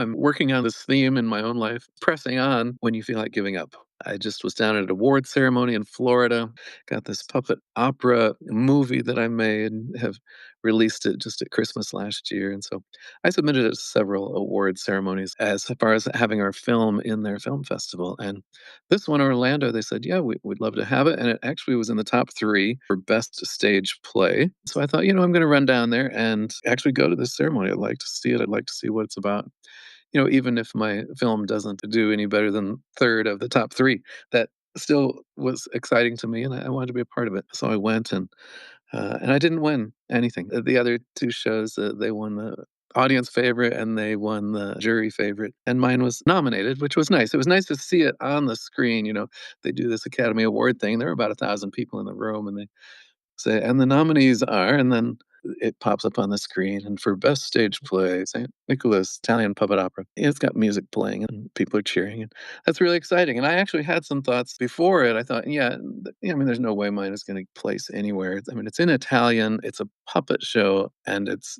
I'm working on this theme in my own life, pressing on when you feel like giving up. I just was down at an award ceremony in Florida, got this puppet opera movie that I made, have released it just at Christmas last year. And so I submitted it to several award ceremonies as far as having our film in their film festival. And this one, Orlando, they said, yeah, we'd love to have it. And it actually was in the top three for best stage play. So I thought, I'm going to run down there and actually go to this ceremony. I'd like to see it. I'd like to see what it's about. Even if my film doesn't do any better than third of the top 3, that still was exciting to me, and I wanted to be a part of it. So I went, and I didn't win anything. The other 2 shows, they won the audience favorite and they won the jury favorite, and mine was nominated, which was nice. It was nice to see it on the screen. They do this Academy Award thing. There were about 1,000 people in the room, and they say, "And the nominees are," and then it pops up on the screen, and for best stage play, St. Nicholas Italian Puppet Opera. It's got music playing and people are cheering, and that's really exciting, and I actually had some thoughts before it. I thought, I mean, there's no way mine is gonna place anywhere. I mean, it's in Italian, it's a puppet show, and it's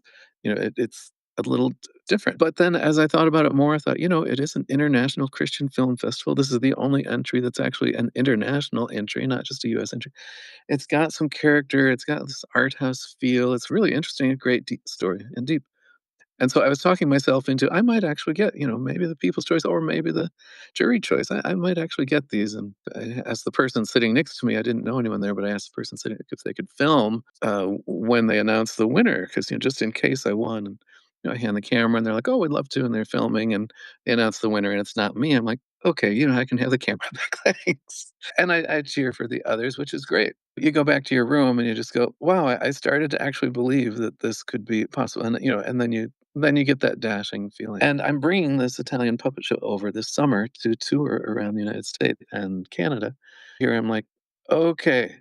a little different. But then as I thought about it more, I thought, it is an international Christian film festival. This is the only entry that's actually an international entry, not just a US entry. It's got some character, it's got this art house feel, it's really interesting, a great deep story and deep. And so I was talking myself into, I might actually get, maybe the people's choice or maybe the jury choice. I might actually get these. And I asked the person sitting next to me, I didn't know anyone there, but I asked the person sitting if they could film when they announced the winner, because, just in case I won. And, I hand the camera and they're like, oh, we'd love to. And they're filming and they announce the winner and it's not me. I'm like, okay, I can have the camera back. Thanks. And I cheer for the others, which is great. You go back to your room and you just go, wow, I started to actually believe that this could be possible. And, and then you get that dashing feeling. And I'm bringing this Italian puppet show over this summer to tour around the United States and Canada. Here I'm like, okay,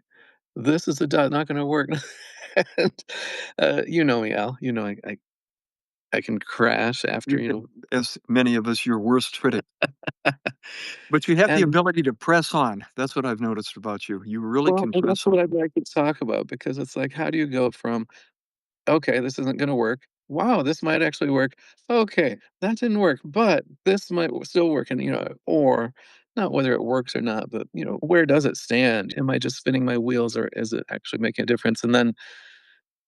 this is not going to work. And, you know me, Al. I can crash after, You can, as many of us, your worst critic. But you have the and ability to press on. That's what I've noticed about you. You really well, can and press that's on. what I'd like to talk about because it's like, how do you go from okay, this isn't gonna work. Wow, this might actually work. Okay, that didn't work, but this might still work, and, or not whether it works or not, but, where does it stand? Am I just spinning my wheels, or is it actually making a difference? And then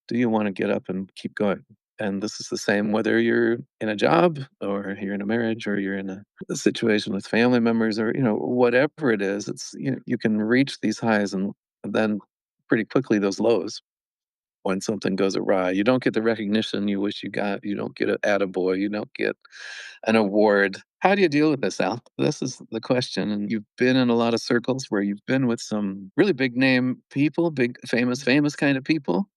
do you wanna get up and keep going? And this is the same whether you're in a job or you're in a marriage or you're in a situation with family members or, whatever it is, you can reach these highs and then pretty quickly those lows when something goes awry. You don't get the recognition you wish you got. You don't get an attaboy. You don't get an award. How do you deal with this, Al? This is the question. And you've been in a lot of circles where you've been with some really big name people, big, famous kind of people.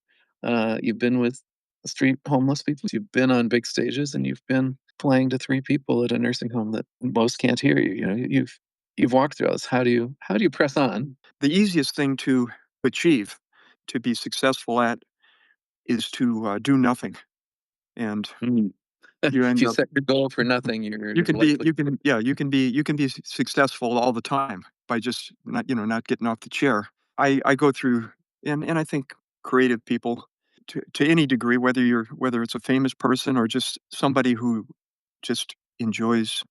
You've been with street homeless people. You've been on big stages and you've been playing to 3 people at a nursing home that most can't hear you. You've walked through all this. How do you press on? The easiest thing to achieve, to be successful at, is to do nothing, and Mm. you If end you up. set your goal for nothing, you're You can be, likely. you can, yeah, you can be successful all the time by just not getting off the chair. I go through, and I think creative people, to any degree, whether it's a famous person or just somebody who just enjoys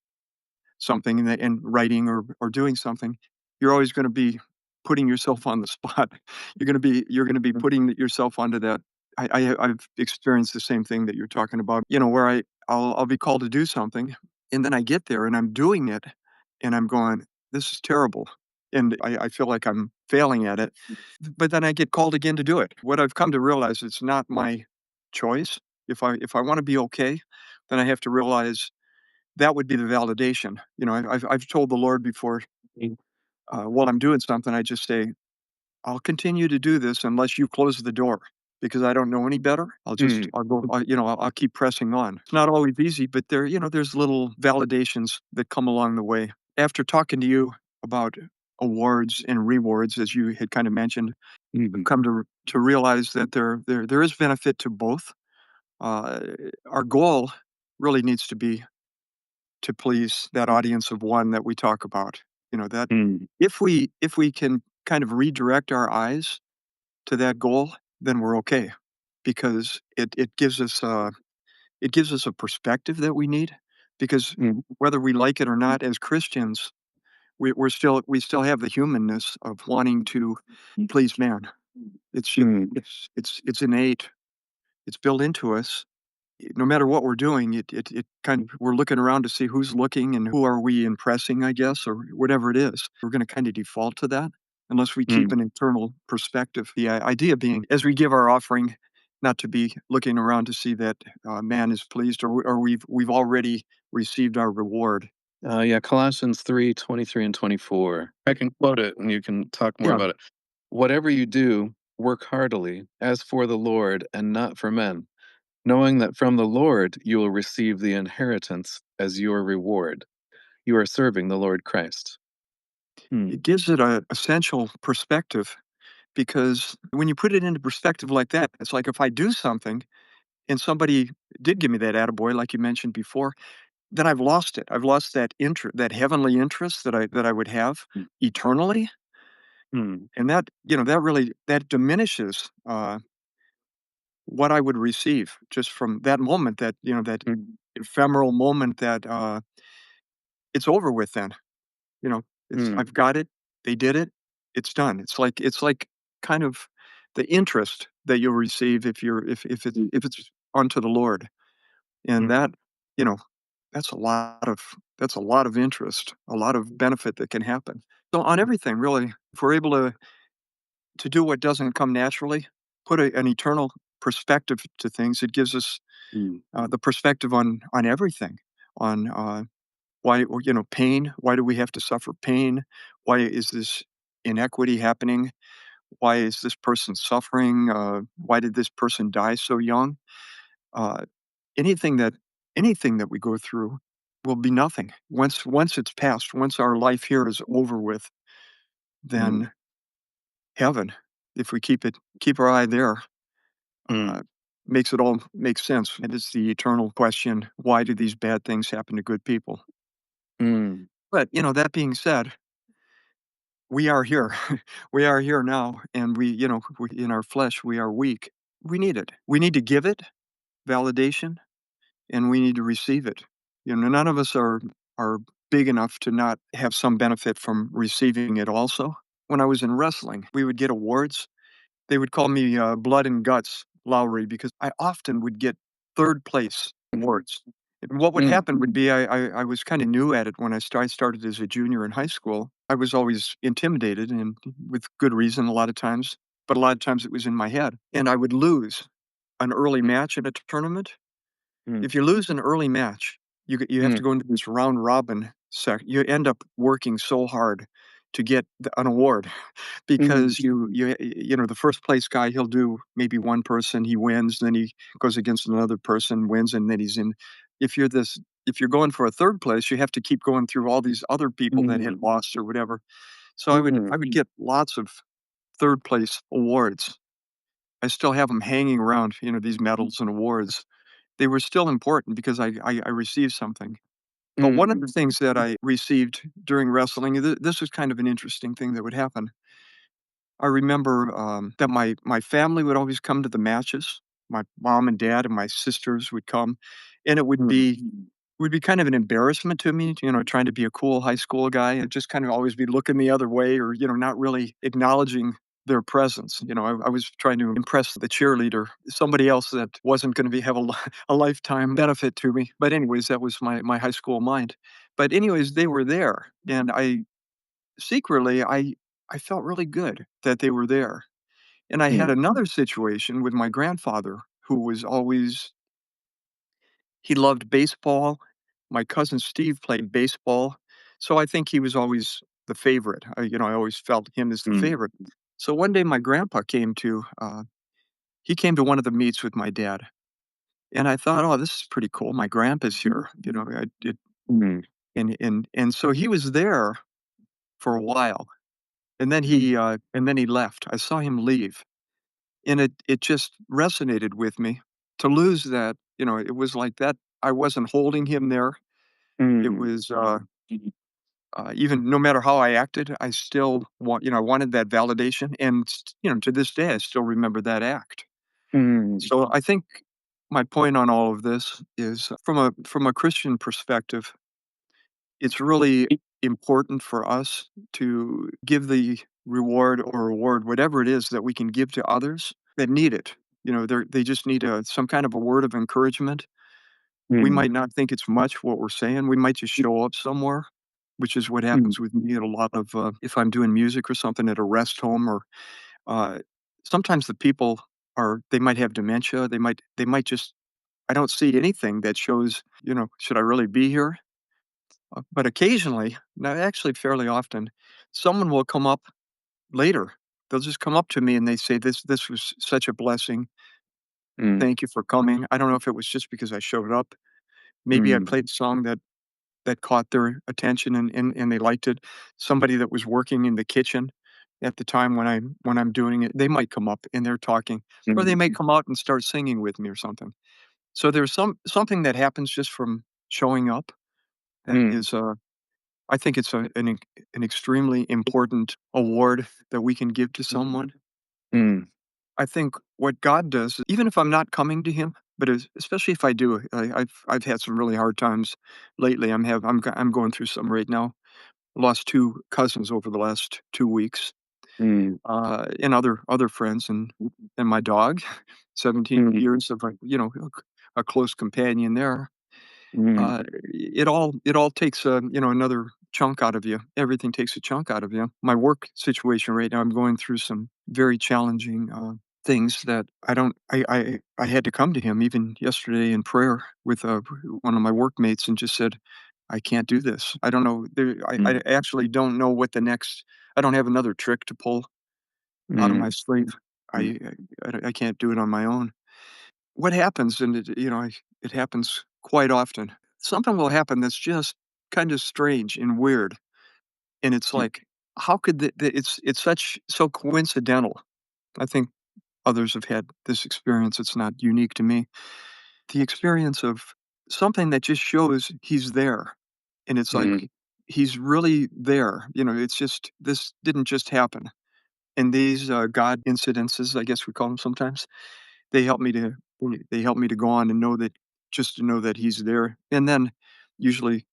something, and writing or doing something, you're always gonna be putting yourself on the spot. You're gonna be putting yourself onto that. I've experienced the same thing that you're talking about, where I'll be called to do something, and then I get there and I'm doing it, and I'm going, "This is terrible," and I feel like I'm failing at it, but then I get called again to do it. What I've come to realize, it's not my choice. If I wanna be okay, then I have to realize that would be the validation. I've told the Lord before, while I'm doing something, I just say, "I'll continue to do this unless you close the door, because I don't know any better. Mm, I'll go, I'll keep pressing on." It's not always easy, but there's little validations that come along the way. After talking to you about awards and rewards, as you had kind of mentioned, I've mhm, come to realize that there is benefit to both. Uh, our goal really needs to be to please that audience of one that we talk about. That mm, if we can kind of redirect our eyes to that goal, then we're okay, because it gives us a perspective that we need. because mm, whether we like it or not as Christians, we still have the humanness of wanting to please man. It's mm. it's innate. It's built into us. No matter what we're doing, it kind of we're looking around to see who's looking and who are we impressing, I guess, or whatever it is. We're gonna kinda default to that unless we keep Mm. an internal perspective. The idea being, as we give our offering, not to be looking around to see that, man is pleased or we've already received our reward. Yeah, Colossians 3:23 and 24. I can quote it and you can talk more Yeah. about it. Whatever you do, work heartily, as for the Lord and not for men, knowing that from the Lord you will receive the inheritance as your reward. You are serving the Lord Christ. Hmm. It gives it a essential perspective because when you put it into perspective like that, it's like if I do something and somebody did give me that attaboy like you mentioned before, then I've lost it. I've lost that heavenly interest that I would have Mm, eternally, mm, and that really that diminishes, what I would receive just from that moment, that mm, ephemeral moment that, it's over with then, you know? It's mm, I've got it, they did it, it's done. It's like kind of the interest that you'll receive if it's unto the Lord, and mm, that, you know, that's a lot of that's a lot of interest, a lot of benefit that can happen. So on everything, really, if we're able to do what doesn't come naturally, put an eternal perspective to things, it gives us mm, the perspective on everything, on why or, pain. Why do we have to suffer pain? Why is this inequity happening? Why is this person suffering? Why did this person die so young? Uh, anything that anything that we go through will be nothing once it's past. Once our life here is over with, mm, then heaven, if we keep our eye there, uh, mm, makes it all make sense. And it's the eternal question: why do these bad things happen to good people? mm, But that being said, we are here. We are here now, and in our flesh, we are weak. We need it. We need to give it validation, and we need to receive it. None of us are big enough to not have some benefit from receiving it also. When I was in wrestling, we would get awards. They would call me, Blood and Guts Lowry because I often would get 3rd place awards. And what would mm, happen would be I was kinda new at it when I started as a junior in high school. I was always intimidated and with good reason a lot of times, but a lot of times it was in my head, and I would lose an early match at a tournament. mm, If you lose an early match, you have to mm, go into this round robin you end up working so hard to get an award mm, because the first place guy, he'll do maybe one person, he wins, then he goes against another person, wins, and then he's in. If you're this, if you're going for a 3rd place, you have to keep going through all these other people that had mm, lost or whatever. So I would mm, I would get lots of 3rd place awards. I still have them hanging around, these medals and awards. They were still important because I received something. But one of mm, the things that I received during wrestling, this was kind of an interesting thing that would happen. I remember, that my family would always come to the matches. My mom and dad and my sisters would come, and it mm, would be kind of an embarrassment to me, trying to be a cool high school guy and just kind of always be looking the other way or, not really acknowledging their presence. I was trying to impress the cheerleader, somebody else that wasn't gonna be have a lifetime benefit to me. But anyways, that was my high school mind. But anyways, they were there, and secretly, I felt really good that they were there. And I had mm, another situation with my grandfather who was always he loved baseball. My cousin Steve played baseball, so I think he was always the favorite. I always felt him as the mm, favorite. So one day my grandpa he came to one of the meets with my dad, and I thought, "Oh, this is pretty cool. My grandpa's here." mm, And so he was there for a while, and then mm, he left. I saw him leave. And it just resonated with me to lose that, it was like that I wasn't holding him there. It mm, was, even no matter how I acted, I still I wanted that validation, and to this day, I still remember that act. mm, So I think my point on all of this is from a Christian perspective, it's really important for us to give the reward or reward, whatever it is that we can give to others that need it. They just need some kind of a word of encouragement. We Mm, might not think it's much what we're saying. We might just show up somewhere, which is what mm, happens with me at a lot of if I'm doing music or something at a rest home or uh, sometimes the people they might have dementia. They might just I don't see anything that shows, should I really be here? But occasionally, now actually fairly often, someone will come up later. They'll just come up to me and they say, "This was such a blessing. mm, Thank you for coming." I don't know if it was just because I showed up. Maybe I mm, played a song that caught their attention and they liked it. Somebody that was working in the kitchen at the time when I'm doing it, they might come up and they're talking, or they may mm, come out and start singing with me or something. So there's something that happens just from showing up that mm, is, I think it's an extremely important award that we can give to someone. mm, I think what God does, even if I'm not coming to Him, but especially if I do, I've had some really hard times lately. I'm going through some right now. I lost two cousins over the last 2 weeks, mm, and other friends, and my dog, 17 mm, years of a close companion there. mm, It all takes, another chunk out of you. Everything takes a chunk out of you. My work situation right now, I'm going through some very challenging, things that I had to come to him even yesterday in prayer with, one of my workmates and just said, "I can't do this. I don't know there I mm, actually don't know what the next I don't have another trick to pull out of my mm, sleeve. mm, I can't do it on my own." What happens, and it happens quite often, something will happen that's just kind of strange and weird, and it's mm, like, how could it's so coincidental. I think others have had this experience, it's not unique to me. The experience of something that just shows he's there, and it's mm, like, he's really there, it's just this didn't just happen. And these, God incidences, I guess we call them sometimes, they help me to they help me to go on and know that just to know that he's there, and then usually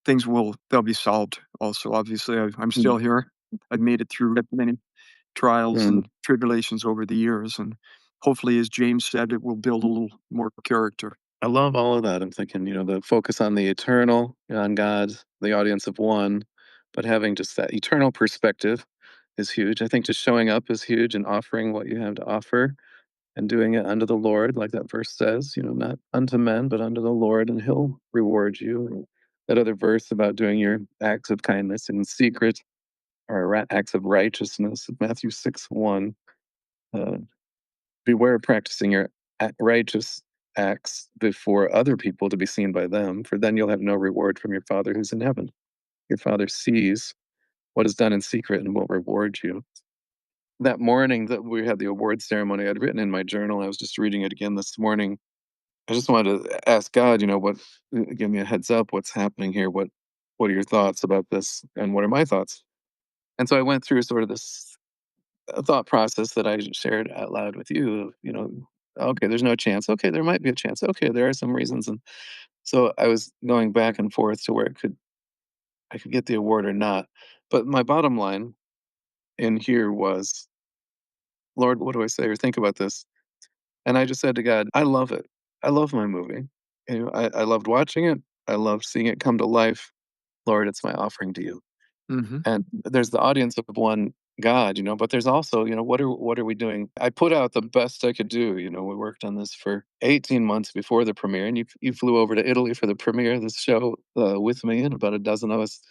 they'll be solved also, obviously, I'm mm, still here. I've made it through many trials mm. and tribulations over the years, and hopefully, as James said, it will build a little more character. I love all of that. I'm thinking, the focus on the eternal, on God, the audience of one, but having just that eternal perspective is huge. I think just showing up is huge and offering what you have to offer and doing it unto the Lord, like that verse says, not unto men, but unto the Lord, and He'll reward you. And that other verse about doing your acts of kindness in secret or acts of righteousness, Matthew 6:1. Uh, Beware of practicing your righteous acts before other people to be seen by them, for then you'll have no reward from your Father who's in heaven. Your Father sees what is done in secret and will reward you. That morning that we had the award ceremony, I'd written in my journal, I was just reading it again this morning. I just wanted to ask God, give me a heads up, what's happening here? What are your thoughts about this? And what are my thoughts? And so I went through sort of this thought process that I shared out loud with you. Okay, there's no chance. Okay, there might be a chance. Okay, there are some reasons, and so I was going back and forth to where I could get the award or not. But my bottom line in here was, Lord, what do I say or think about this? And I just said to God, I love it. I love my movie. I loved watching it. I loved seeing it come to life. Lord, it's my offering to you. Mhm. And there's the audience of one God, but there's also, what are we doing? I put out the best I could do. We worked on this for 18 months before the premiere, and you flew over to Italy for the premiere of this show with me, and about a dozen of us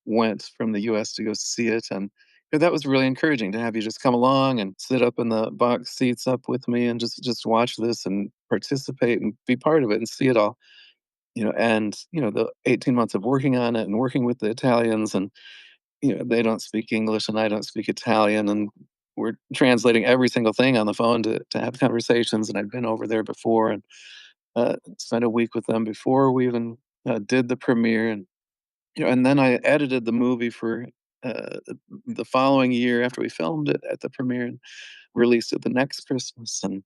went from the U.S. to go see it, and that was really encouraging to have you just come along and sit up in the box seats up with me and just watch this and participate and be part of it and see it all. And the 18 months of working on it and working with the Italians, and they don't speak English and I don't speak Italian, and we're translating every single thing on the phone to have conversations. And I'd been over there before and spent a week with them before we even did the premiere, and and then I edited the movie for uh, the following year after we filmed it at the premiere and released it the next Christmas. And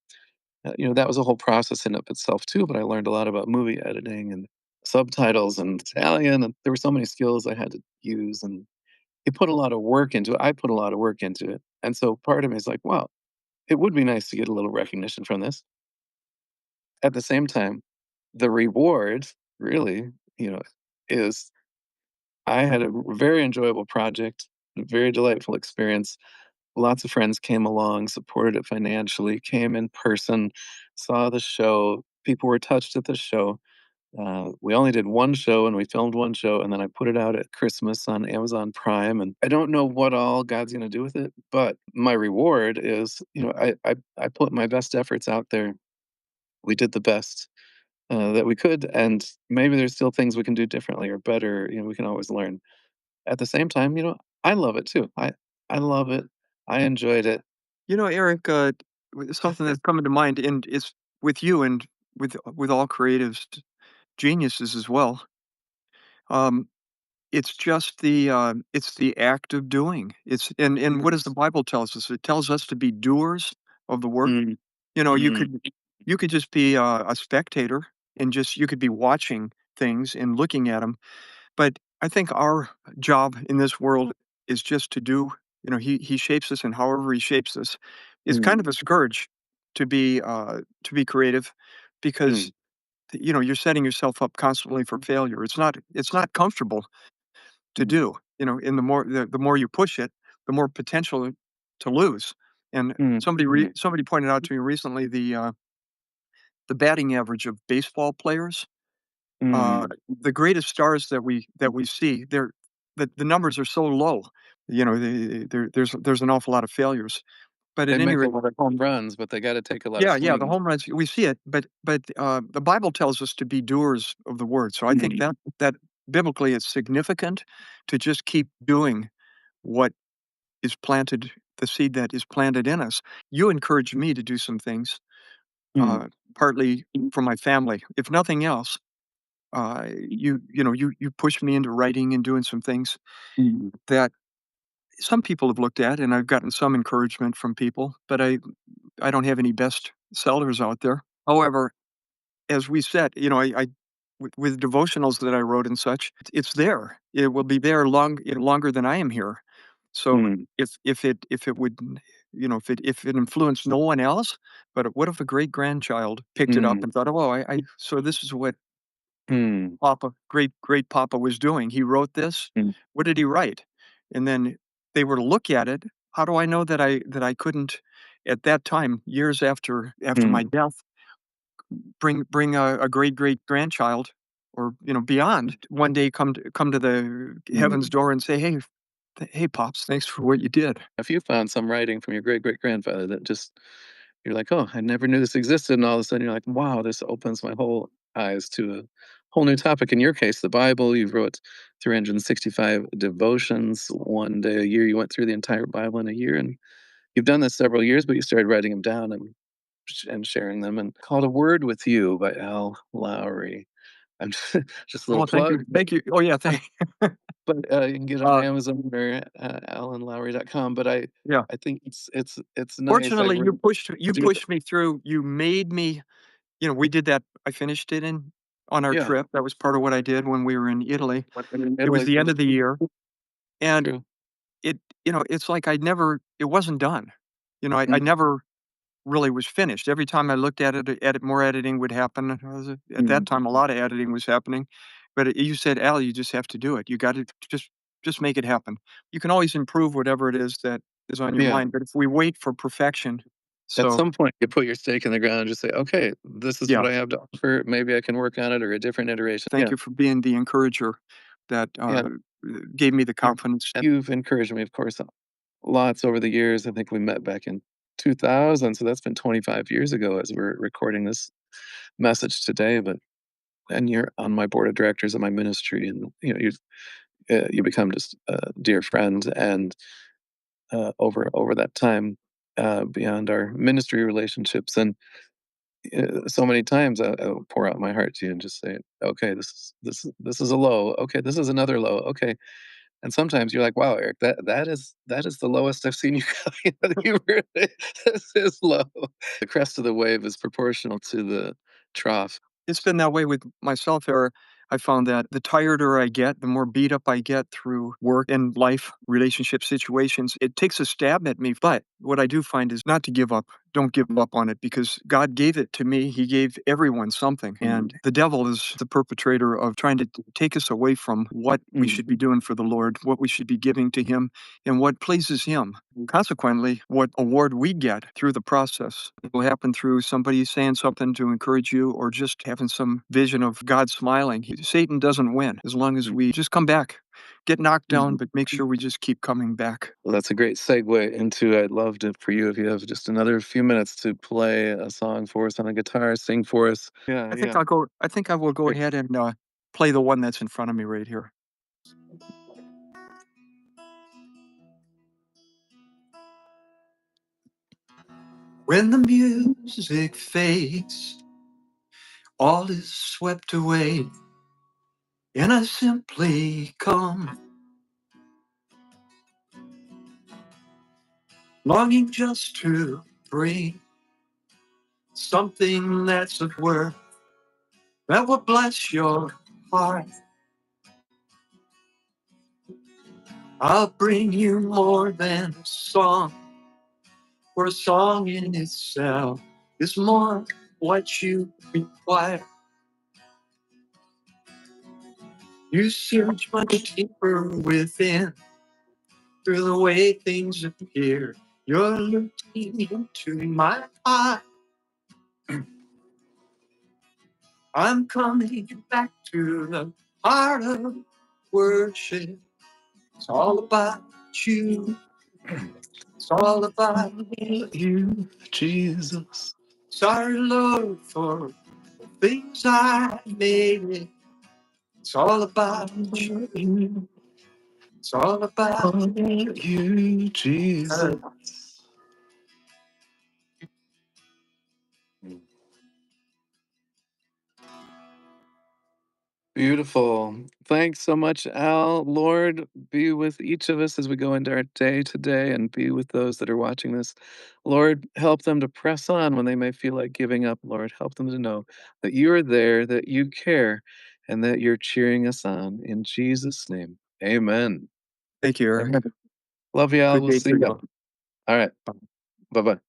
That was a whole process in of itself too, but I learned a lot about movie editing and subtitles and Italian, and there were so many skills I had to use, and it put a lot of work into it. I put a lot of work into it, and so part of me is like, "Wow, it would be nice to get a little recognition from this." At the same time, the reward really, you know, is I had a very enjoyable project, a very delightful experience. Lots of friends came along, supported it financially, came in person, saw the show. People were touched at the show. We only did one show and we filmed one show, and then I put it out at Christmas on Amazon Prime. And I don't know what all God's going to do with it, but my reward is, I put my best efforts out there. We did the best that we could, and maybe there's still things we can do differently or better. We can always learn. At the same time, I love it too. I love it. I enjoyed it. Eric, something that's coming to mind, and it's with you and with all creatives, geniuses as well. Um, it's the act of doing. And what does the Bible tells us? It tells us to be doers of the word. Mm, You know, you mm, could you could just be a spectator and just you could be watching things and looking at them. But I think our job in this world is just to do. He shapes us, and however he shapes us, is kind mm, of a scourge to be creative, because mm, you're setting yourself up constantly for failure. It's not comfortable to mm, do. And the more you push it, the more potential to lose. And mm, somebody pointed out to me recently the batting average of baseball players. mm. The greatest stars that we see, the numbers are so low. There's an awful lot of failures. But They at any make a rate, lot of home runs, but they gotta take a lot of yeah, yeah, the swings. home runs, we see it, but the Bible tells us to be doers of the word. So I think Mm, that biblically it's significant to just keep doing what is planted, the seed that is planted in us. You encouraged me to do some things, mm, uh, partly from my family. If nothing else, you pushed me into writing and doing some things mm, that some people have looked at, and I've gotten some encouragement from people, but I don't have any best sellers out there. However, as we said, with devotionals that I wrote and such, it's there. It will be there longer than I am here. So mm, if it would, if it influenced no one else, but what if a great grandchild picked it up mm, and thought, oh, I so this is what mm, Papa, great Papa was doing. He wrote this. mm, What did he write? And then they were to look at it. How do I know that I couldn't at that time, years after my mm, death, bring a great grandchild, or beyond, one day come to the heaven's mm. door and say, hey, pops, thanks for what you did. If you found some writing from your great-great-grandfather that just you're like, "Oh, I never knew this existed," and all of a sudden you're like, "Wow, this opens my whole eyes to a whole new topic." In your case, the Bible, you wrote 365 devotions, 1 day a year. You went through the entire Bible in a year, and you've done this several years, but you started writing them down and sharing them, and Called a Word with You by Al Lowry. I'm just a little Oh, thank you, plug, thank you. Oh, yeah, thank. but, you can get it on uh, Amazon or, alanlowry.com, but I yeah. I think it's nice. I Fortunately, really you do pushed me through. You made me. We did that. I finished it on our yeah. trip. That was part of what I did when we were in Italy. When I'm in It was Italy the for end of the year, and true. it's like it wasn't done. I Mm, never really was finished. Every time I looked at it, more editing would happen. At that mm, time, a lot of editing was happening, but you said, "Al, you just have to do it. You got to just make it happen." You can always improve whatever it is that is on your yeah. mind, but if we wait for perfection, At so some point, you put your stake in the ground and just say, "Okay, this is yeah, what I have to offer. Maybe I can work on it or a different iteration." thank Yeah, you for being the encourager that yeah. gave me the You confidence. you've encouraged me, of course, lots over the years. I think we met back in 2000, so that's been 25 years ago as we're recording this message today, but and you're on my board of directors of my ministry, and, you become just a dear friend, and, over that time, beyond our ministry relationships, and so many times I'll pour out my heart to you and just say, "Okay, this is a low. Okay, this is another low. Okay." And sometimes you're like, "Wow, Eric, that is the lowest I've seen you go." You know, you really this is low. The crest of the wave is proportional to the trough. It's been that way with myself, or I found that the tireder I get, the more beat up I get through work and life, relationship situations, it takes a stab at me. But what I do find is not to give up. Don't give up on it because God gave it to me. He gave everyone something. Mhm, And the devil is the perpetrator of trying to take us away from what we mhm, should be doing for the Lord, what we should be giving to Him, and what pleases Him. Consequently, what award we get through the process will happen through somebody saying something to encourage you or just having some vision of God smiling. Satan doesn't win as long as mhm, we just come back, get knocked down, mhm. but make sure we just keep coming back. Well, that's a great segue into I'd love to for you if you have just another few minutes to play a song for us on a guitar, sing for us. Yeah, yeah. I think I will go Great. ahead and play the one that's in front of me right here. When the music fades, all is swept away, and I simply come, longing just to bring something that's of worth that will bless your heart. I'll bring you more than a song, for a song in itself is more what you require. You search much deeper within through the way things appear. You're looking into my heart. I'm coming back to the heart of worship. It's all about you. It's all about You, Jesus. sorry, Lord, for the things I made. It's all about you. It's all about You, Jesus. you. Beautiful. Thanks so much, Al. Lord, be with each of us as we go into our day today and be with those that are watching this. Lord, help them to press on when they may feel like giving up. Lord, help them to know that you are there, that you care, and that you're cheering us on. In Jesus' name, amen. Thank you, Eric. Amen. Love you, Al. Good We'll day see to you. you. All right. Bye bye.